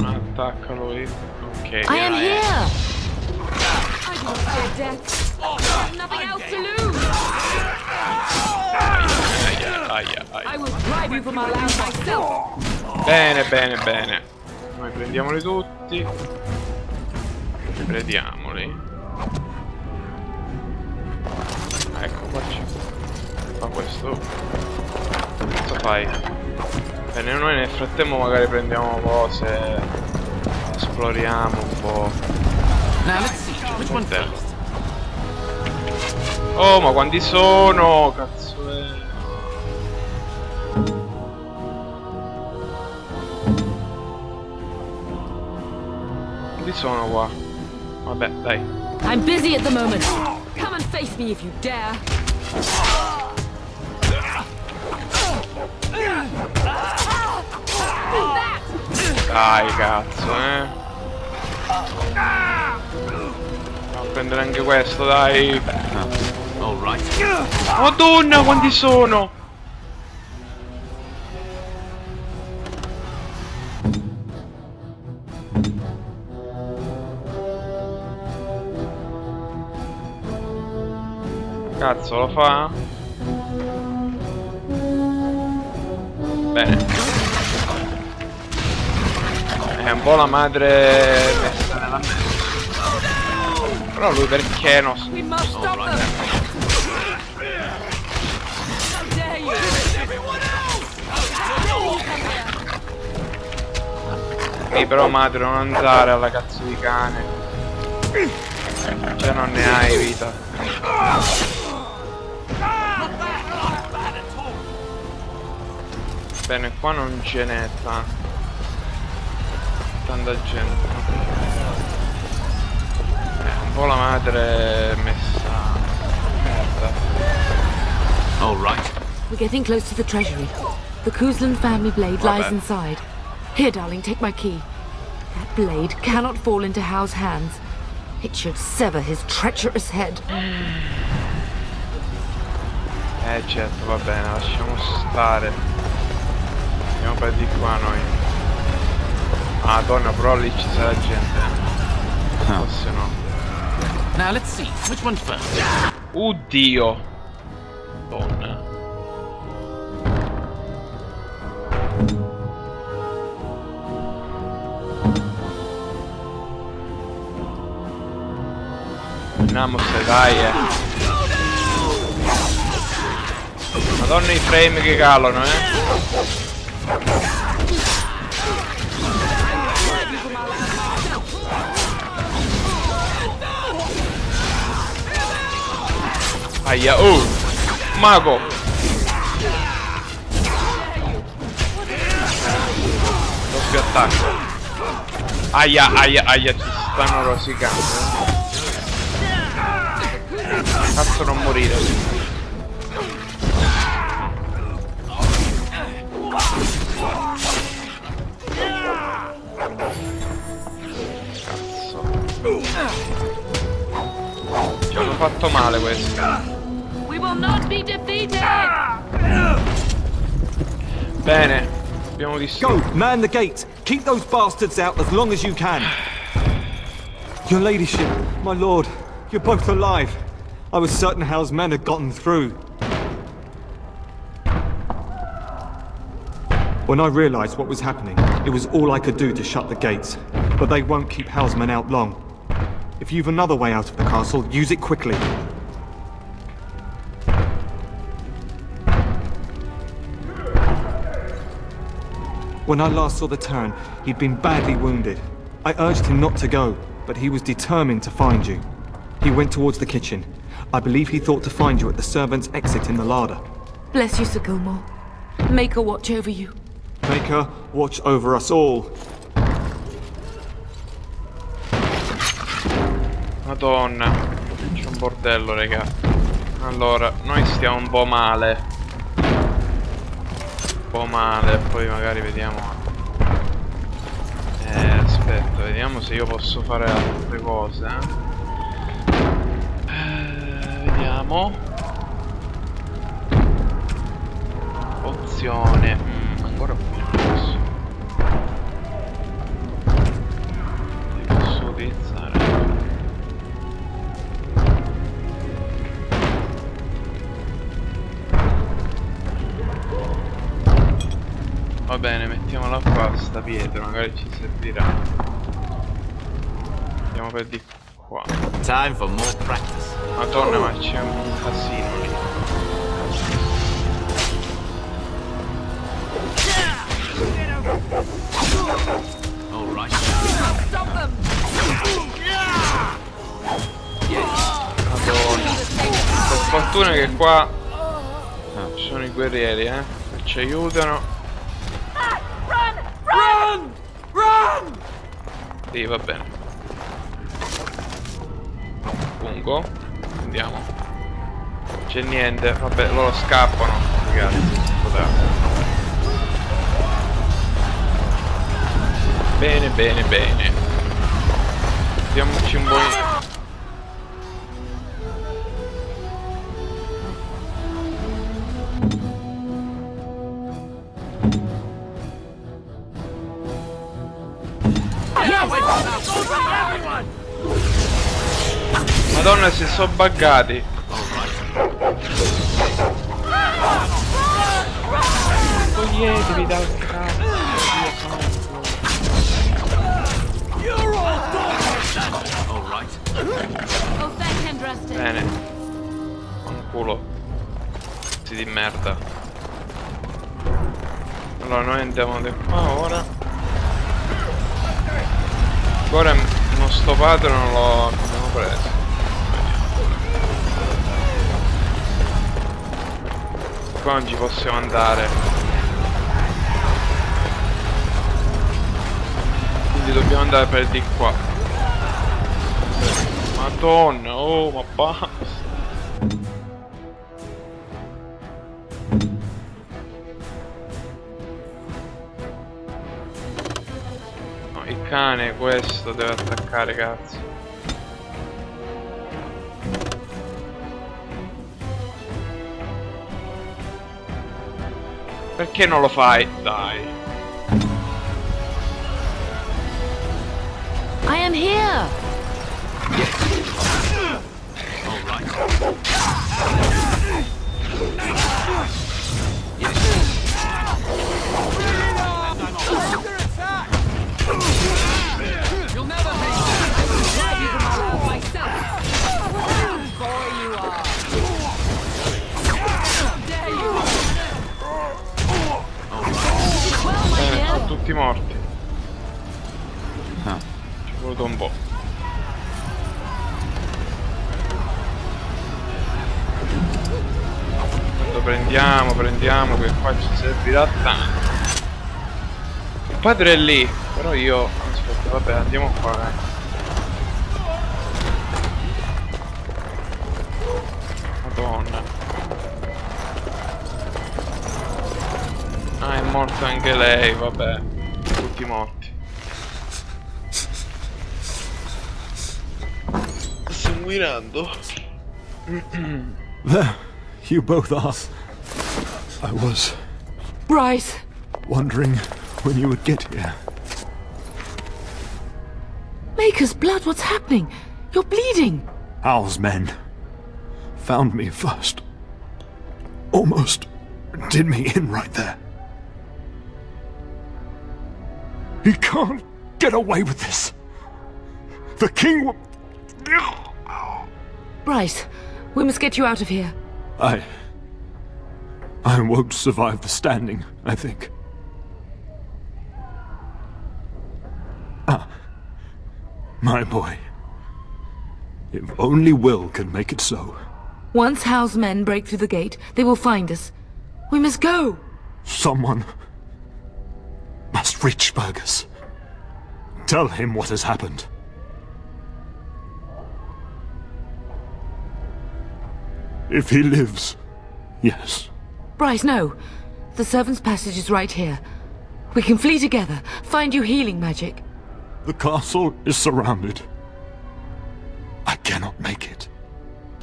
Attaccalo lì. Ok. I am here. I don't fear death. There's nothing else to lose. I will drive you from our land myself. Bene, bene, bene. Noi prendiamoli tutti. Prendiamoli. Ecco qua c'è. Fa questo. Cosa fai? Bene, noi nel frattempo magari prendiamo cose. Esploriamo un po'. Oh, ma quanti sono? Cazzo è. Quanti sono qua? Vabbè, dai. I'm busy at the moment. Come and face me if you dare. Dai, cazzo, Andiamo a prendere anche questo, dai. Madonna, quanti sono? Cazzo, lo fa? Bene. È un po' la madre messa nella mente. Però lui perché non... Sì, però madre, non andare alla cazzo di cane. Cioè non ne hai vita. Bene, qua non ce n'è tanta gente. Un po' la madre messa merda. All right. We're getting close to the treasury. The Kuzlan family blade lies inside. Here, darling, take my key. That blade cannot fall into Hal's hands. It should sever his treacherous head. Certo, va bene, lasciamo stare. Andiamo per di qua noi. Ah, donna, però lì ci sarà gente. Forse no. Now let's see, which one's first? Oddio. Donna. Andiamo se dai, Madonna i frame che calano, Aia, mago! Doppio attacco. Aia, ci stanno rosicando. Cazzo non morire. Cazzo. Ci hanno fatto male questi. We will not be defeated. Bene, abbiamo distrutto. Go, man the gate. Keep those bastards out as long as you can. Your ladyship, my lord, you're both alive. I was certain Hal's men had gotten through. When I realized what was happening, it was all I could do to shut the gates. But they won't keep Hal's men out long. If you've another way out of the castle, use it quickly. When I last saw the Terran, he'd been badly wounded. I urged him not to go, but he was determined to find you. He went towards the kitchen. I believe he thought to find you at the servants' exit in the larder. Bless you, Sir Gilmore. Make her watch over you. Make her watch over us all. Madonna, c'è un bordello, raga. Allora, noi stiamo un po' male. Poi magari vediamo. Aspetta, vediamo se io posso fare altre cose. Vediamo. Opzione. Ancora più posso. Li posso utilizzare. Va bene, mettiamola qua, sta pietra, magari ci servirà. Andiamo per di qua. Time for more practice. Madonna, ma c'è un casino lì. Madonna. Per fortuna che qua ci sono i guerrieri, che ci aiutano. Sì, va bene. Fungo. Andiamo. C'è niente. Vabbè, loro scappano. Ragazzi, bene, bene, bene. Diamoci un buon... Madonna, si sono buggati. Toglietevi dal cazzo. Bene. Un culo. Pezzi di merda. Allora noi andiamo di qua ora. Ancora uno sto padre non lo abbiamo preso. Qua non ci possiamo andare. Quindi dobbiamo andare per di qua. Madonna, oh, ma basta. No, il cane questo deve attaccare, cazzo. Perché non lo fai? Dai. I am here. All right. You'll never make myself. Boy, you are. Dare you? Bene, sono tutti morti. Ci è voluto un po'. Prendiamo che qua ci servirà tanto. Il padre è lì, però io... Aspetta, vabbè, andiamo qua, Madonna. Ah, è morta anche lei, vabbè. Tutti morti. Sto sanguinando. There, you both are. I was... Bryce! wondering when you would get here. Maker's blood, what's happening? You're bleeding! Hal's men found me first. Almost did me in right there. He can't get away with this. The king will... Bryce, we must get you out of here. I won't survive the standing, I think. Ah, my boy. If only Will can make it so. Once Hal's men break through the gate, they will find us. We must go! Someone must reach Fergus. Tell him what has happened. If he lives, yes. Bryce, no. The servant's passage is right here. We can flee together, find you healing magic. The castle is surrounded. I cannot make it.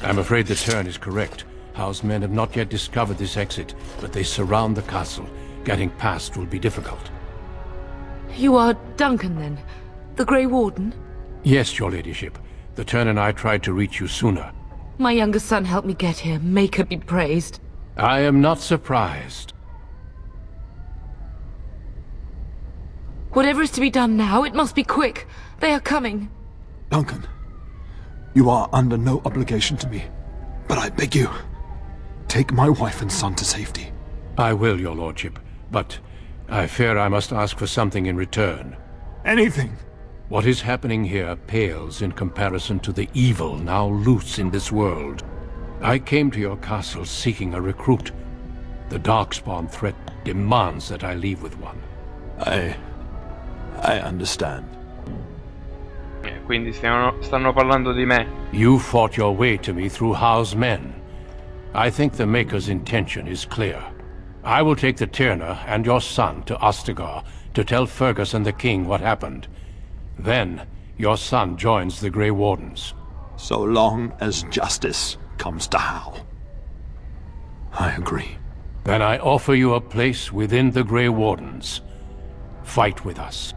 I'm afraid the turn is correct. Hal's men have not yet discovered this exit, but they surround the castle. Getting past will be difficult. You are Duncan, then? The Grey Warden? Yes, your ladyship. The turn and I tried to reach you sooner. My younger son helped me get here. Maker be praised. I am not surprised. Whatever is to be done now, it must be quick. They are coming. Duncan, you are under no obligation to me, but I beg you, take my wife and son to safety. I will, your lordship, but I fear I must ask for something in return. Anything. What is happening here pales in comparison to the evil now loose in this world. I came to your castle seeking a recruit. The Darkspawn threat demands that I leave with one. I understand. Quindi stanno parlando di me. You fought your way to me through Hal's men. I think the Maker's intention is clear. I will take the Tyrna and your son to Ostagar to tell Fergus and the king what happened. Then, your son joins the Grey Wardens. So long as justice comes to Hal. I agree. Then I offer you a place within the Grey Wardens. Fight with us.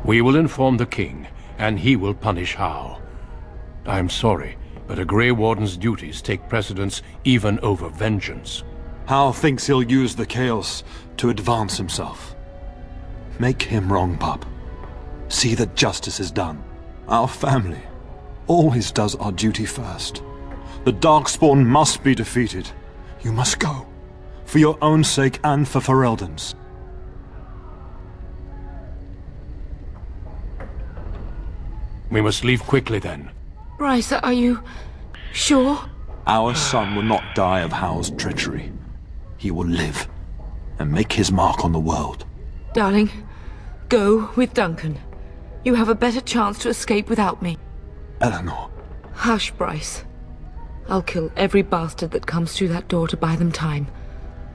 We will inform the king, and he will punish Hal. I'm sorry, but a Grey Warden's duties take precedence even over vengeance. Hal thinks he'll use the chaos to advance himself. Make him wrong, pup. See that justice is done. Our family always does our duty first. The Darkspawn must be defeated. You must go. For your own sake and for Ferelden's. We must leave quickly then. Bryce, are you sure? Our son will not die of Hal's treachery. He will live and make his mark on the world. Darling, go with Duncan. You have a better chance to escape without me. Eleanor. Hush, Bryce. I'll kill every bastard that comes through that door to buy them time.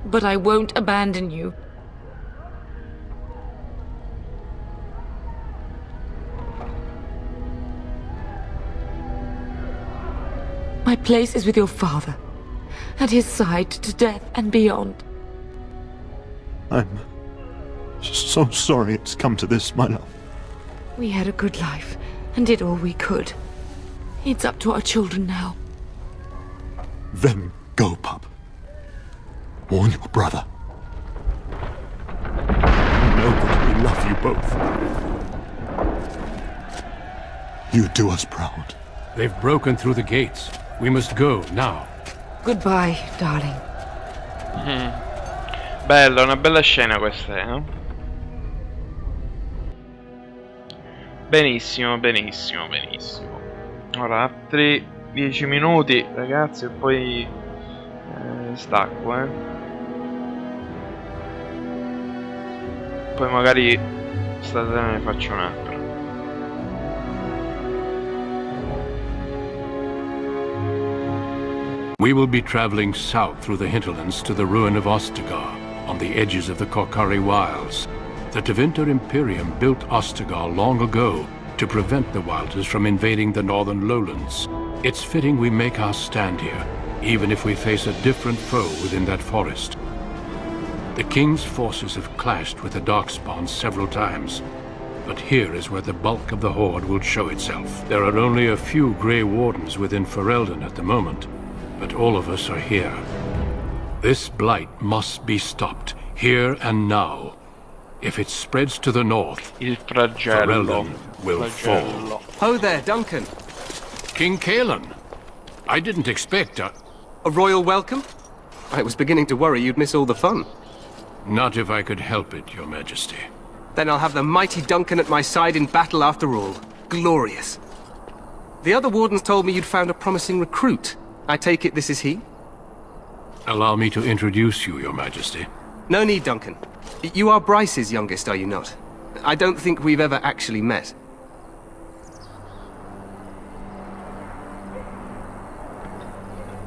but I won't abandon you. My place is with your father, at his side to death and beyond. I'm so sorry it's come to this, my love. We had a good life and did all we could. It's up to our children now. Then go, pup. Warn your brother. Know that we love you both. You do us proud. They've broken through the gates. We must go now. Goodbye, darling. Bella, una bella scena questa è, no? Benissimo, benissimo, benissimo. Ora, altri 10 minuti, ragazzi, e poi stacco, Poi magari stasera ne faccio un altro. We will be traveling south through the hinterlands to the ruin of Ostagar, on the edges of the Korkari Wilds. The Tevinter Imperium built Ostagar long ago to prevent the Wilders from invading the northern lowlands. It's fitting we make our stand here, even if we face a different foe within that forest. The King's forces have clashed with the Darkspawn several times, but here is where the bulk of the Horde will show itself. There are only a few Grey Wardens within Ferelden at the moment, but all of us are here. This blight must be stopped, here and now. If it spreads to the north, Ferelden will fall. Ho there, Duncan. King Kaelan. I didn't expect a royal welcome? I was beginning to worry you'd miss all the fun. Not if I could help it, Your Majesty. Then I'll have the mighty Duncan at my side in battle after all. Glorious. The other wardens told me you'd found a promising recruit. I take it this is he? Allow me to introduce you, Your Majesty. No need, Duncan. You are Bryce's youngest, are you not? I don't think we've ever actually met.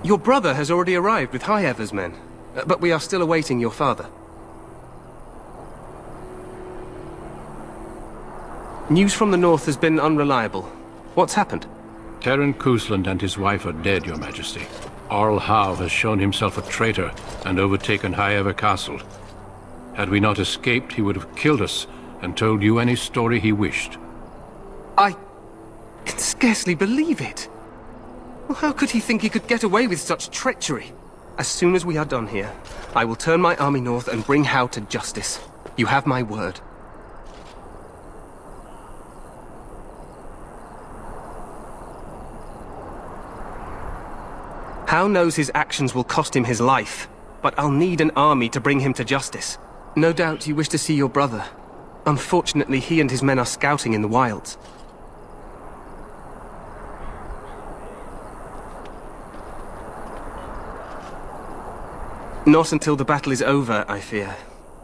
Your brother has already arrived with High-Ever's men, but we are still awaiting your father. News from the north has been unreliable. What's happened? Terran Kusland and his wife are dead, Your Majesty. Arl Howe has shown himself a traitor and overtaken High-Ever Castle. Had we not escaped, he would have killed us and told you any story he wished. I can scarcely believe it. Well, how could he think he could get away with such treachery? As soon as we are done here, I will turn my army north and bring Howe to justice. You have my word. Howe knows his actions will cost him his life, but I'll need an army to bring him to justice. No doubt you wish to see your brother. Unfortunately, he and his men are scouting in the wilds. Not until the battle is over, I fear.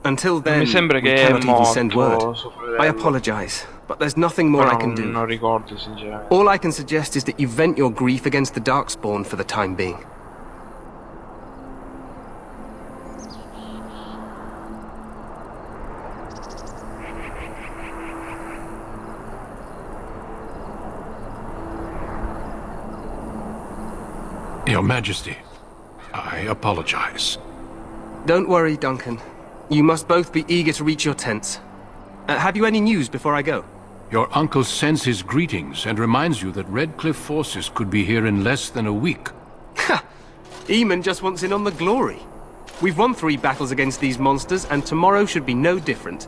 Until then, we cannot even send word. I apologize, but there's nothing more I can do. All I can suggest is that you vent your grief against the Darkspawn for the time being. Your Majesty, I apologize. Don't worry, Duncan. You must both be eager to reach your tents. Have you any news before I go? Your uncle sends his greetings and reminds you that Redcliffe forces could be here in less than a week. Ha! Eamon just wants in on the glory. We've won 3 battles against these monsters, and tomorrow should be no different.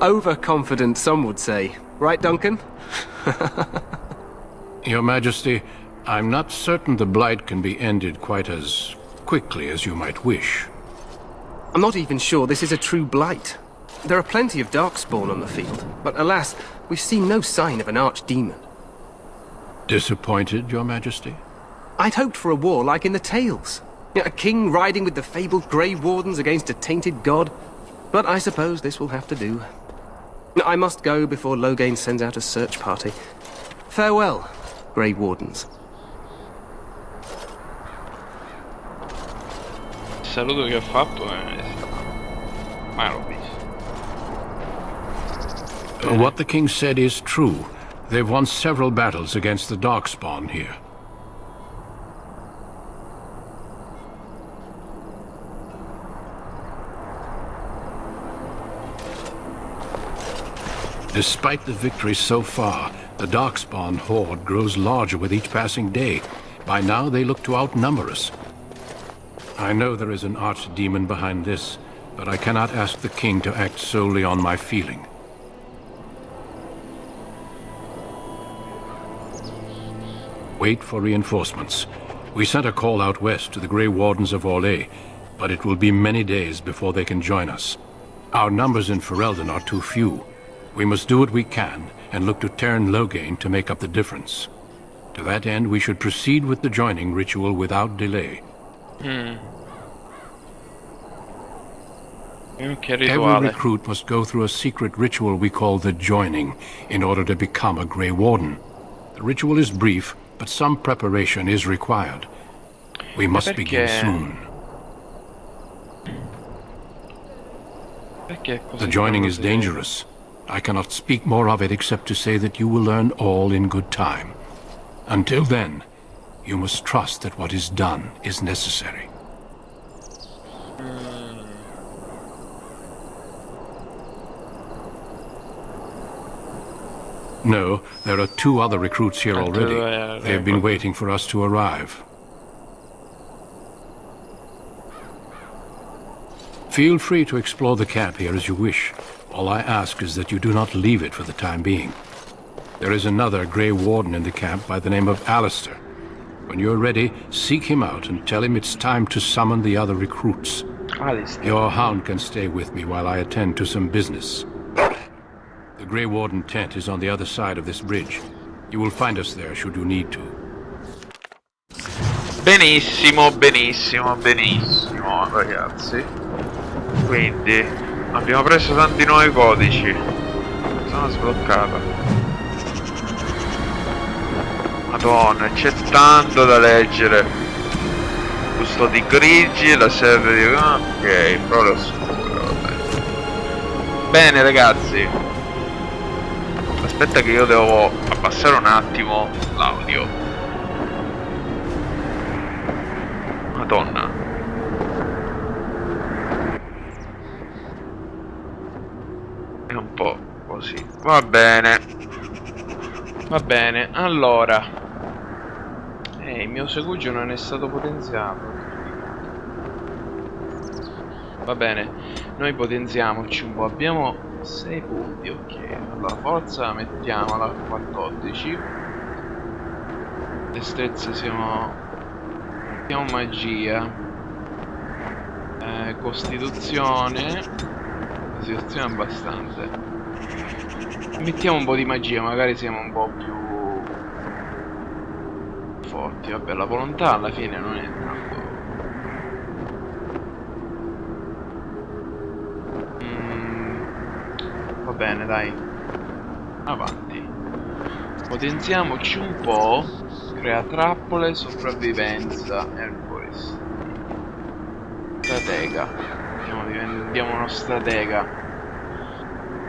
Overconfident, some would say. Right, Duncan? Your Majesty, I'm not certain the Blight can be ended quite as quickly as you might wish. I'm not even sure this is a true Blight. There are plenty of Darkspawn on the field, but alas, we've seen no sign of an archdemon. Disappointed, Your Majesty? I'd hoped for a war like in the tales. A king riding with the fabled Grey Wardens against a tainted god. But I suppose this will have to do. I must go before Loghain sends out a search party. Farewell, Grey Wardens. Il saluto che ho fatto è... Ma l'ho visto. What the king said is true. They've won several battles against the Darkspawn here. Despite the victories so far, the Darkspawn horde grows larger with each passing day. By now, they look to outnumber us. I know there is an archdemon behind this, but I cannot ask the king to act solely on my feeling. Wait for reinforcements. We sent a call out west to the Grey Wardens of Orlais, but it will be many days before they can join us. Our numbers in Ferelden are too few. We must do what we can and look to Teyrn Loghain to make up the difference. To that end, we should proceed with the joining ritual without delay. Every recruit must go through a secret ritual we call the joining in order to become a Grey Warden. The ritual is brief, but some preparation is required. We must begin soon. The joining is dangerous. I cannot speak more of it except to say that you will learn all in good time. Until then, you must trust that what is done is necessary. No, there are 2 other recruits here already. They have been waiting for us to arrive. Feel free to explore the camp here as you wish. All I ask is that you do not leave it for the time being. There is another Grey Warden in the camp by the name of Alistair. When you're ready, seek him out and tell him it's time to summon the other recruits. Alistair. Your hound can stay with me while I attend to some business. The Grey Warden tent is on the other side of this bridge. You will find us there should you need to. Benissimo, benissimo, benissimo, ragazzi. Quindi abbiamo preso tanti nuovi codici. Sono sbloccata. Madonna, c'è tanto da leggere. Custodi grigi, la serve di... Ok, prole oscure, vabbè. Bene ragazzi. Aspetta che io devo abbassare un attimo l'audio. Madonna. È un po' così. Va bene. Va bene. Allora. Il mio segugio non è stato potenziato. Va bene. Noi potenziamoci un po'. Abbiamo 6 punti. Ok. Allora forza mettiamola a 14. Destrezza siamo... Mettiamo magia. Costituzione. Costituzione abbastanza. Mettiamo un po' di magia, magari siamo un po' più forti. Vabbè, la volontà alla fine non è tanto. Va bene, dai. Avanti. Potenziamoci un po'. Crea trappole, sopravvivenza, Hercules. Stratega. Diventiamo uno stratega.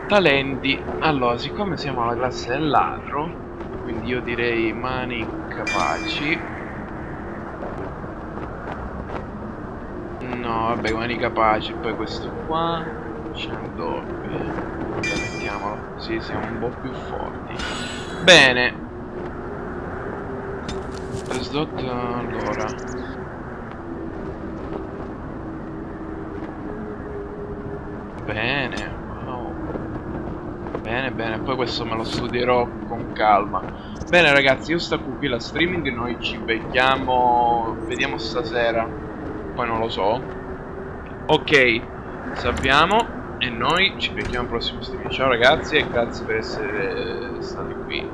Talenti. Allora, siccome siamo alla classe del ladro, quindi io direi mani capaci. No, vabbè, mani capaci. Poi questo qua 100. Mettiamolo così, siamo un po' più forti. Bene. Slot, allora. Bene. Wow. Bene, bene. Poi questo me lo studierò con calma. Bene ragazzi, io stacco qui la streaming. Noi ci becchiamo. Vediamo stasera. Poi non lo so. Ok, sappiamo. E noi ci becchiamo al prossimo streaming. Ciao ragazzi e grazie per essere stati qui.